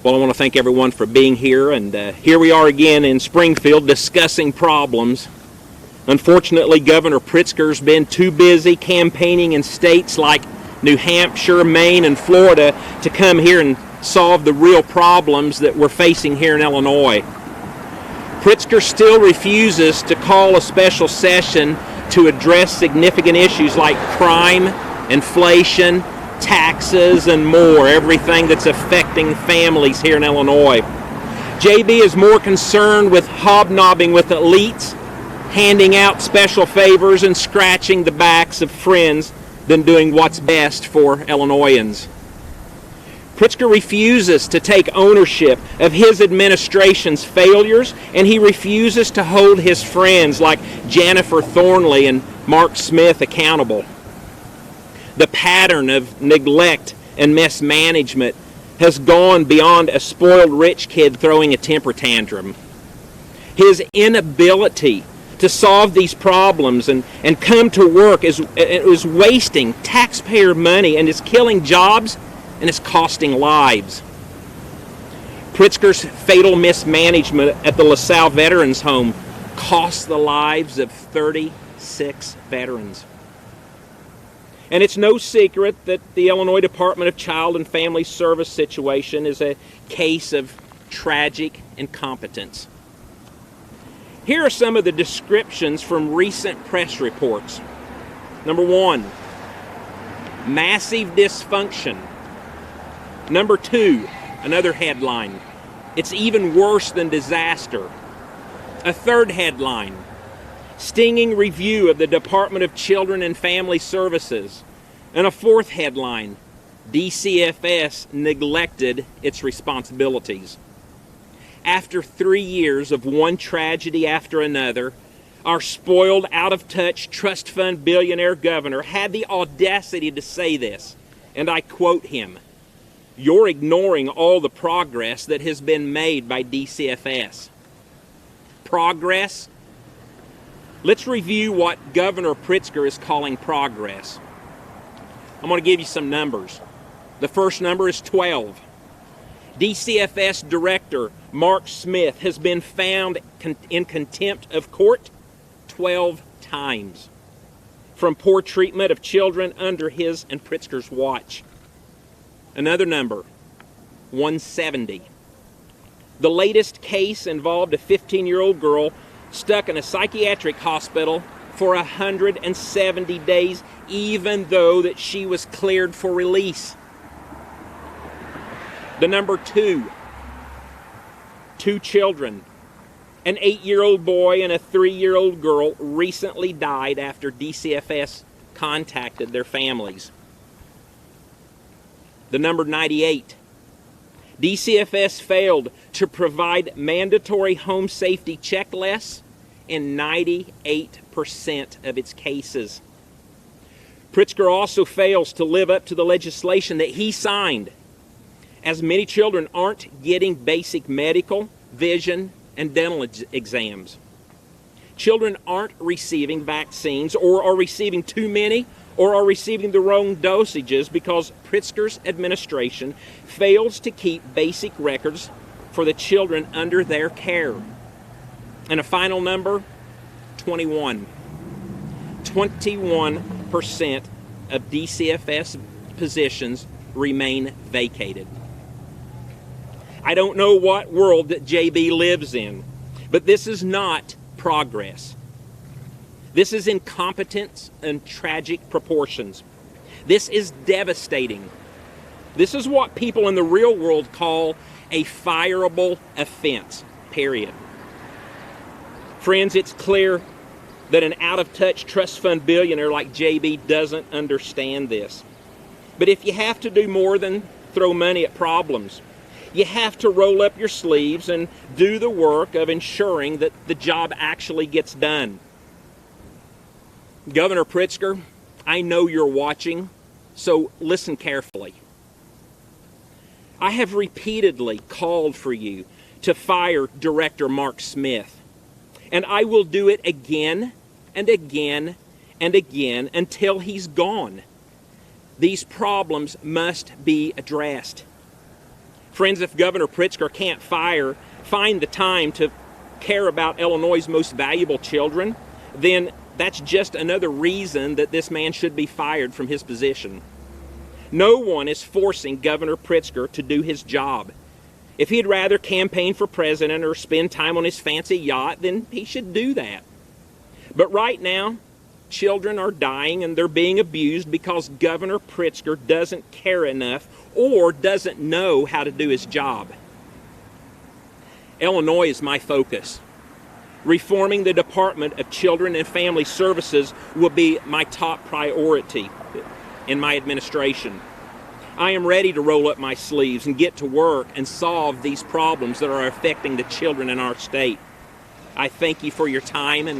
Well, I want to thank everyone for being here, and here we are again in Springfield discussing problems. Unfortunately, Governor Pritzker's been too busy campaigning in states like New Hampshire, Maine, and Florida to come here and solve the real problems that we're facing here in Illinois. Pritzker still refuses to call a special session to address significant issues like crime, inflation, taxes, and more, everything that's affecting families here in Illinois. JB is more concerned with hobnobbing with elites, handing out special favors, and scratching the backs of friends than doing what's best for Illinoisans. Pritzker refuses to take ownership of his administration's failures, and he refuses to hold his friends like Jennifer Thornley and Mark Smith accountable. The pattern of neglect and mismanagement has gone beyond a spoiled rich kid throwing a temper tantrum. His inability to solve these problems and come to work is wasting taxpayer money and is killing jobs and is costing lives. Pritzker's fatal mismanagement at the LaSalle Veterans Home cost the lives of 36 veterans. And it's no secret that the Illinois Department of Child and Family Service situation is a case of tragic incompetence. Here are some of the descriptions from recent press reports. Number 1, massive dysfunction. Number 2, another headline, it's even worse than disaster. A third headline, stinging review of the Department of Children and Family Services. And a fourth headline, DCFS neglected its responsibilities. After 3 years of one tragedy after another, our spoiled, out-of-touch trust fund billionaire governor had the audacity to say this, and I quote him, "You're ignoring all the progress that has been made by DCFS." Progress? Let's review what Governor Pritzker is calling progress. I'm going to give you some numbers. The first number is 12. DCFS Director Mark Smith has been found in contempt of court 12 times from poor treatment of children under his and Pritzker's watch. Another number, 170. The latest case involved a 15-year-old girl stuck in a psychiatric hospital for 170 days, even though that she was cleared for release. The number 2, 2 children, an 8-year-old boy and a 3-year-old girl recently died after DCFS contacted their families. The number 98, DCFS failed to provide mandatory home safety checklists in 98% of its cases. Pritzker also fails to live up to the legislation that he signed, as many children aren't getting basic medical, vision, and dental exams. Children aren't receiving vaccines, or are receiving too many, or are receiving the wrong dosages because Pritzker's administration fails to keep basic records for the children under their care. And a final number, 21. 21% of DCFS positions remain vacated. I don't know what world that JB lives in, but this is not progress. This is incompetence and tragic proportions. This is devastating. This is what people in the real world call a fireable offense, period. Friends, it's clear that an out-of-touch trust fund billionaire like JB doesn't understand this. But if you have to do more than throw money at problems, you have to roll up your sleeves and do the work of ensuring that the job actually gets done. Governor Pritzker, I know you're watching, so listen carefully. I have repeatedly called for you to fire Director Mark Smith, and I will do it again and again and again until he's gone. These problems must be addressed. Friends, if Governor Pritzker can't find the time to care about Illinois' most valuable children, then that's just another reason that this man should be fired from his position. No one is forcing Governor Pritzker to do his job. If he'd rather campaign for president or spend time on his fancy yacht, then he should do that. But right now, children are dying and they're being abused because Governor Pritzker doesn't care enough or doesn't know how to do his job. Illinois is my focus. Reforming the Department of Children and Family Services will be my top priority in my administration. I am ready to roll up my sleeves and get to work and solve these problems that are affecting the children in our state. I thank you for your time and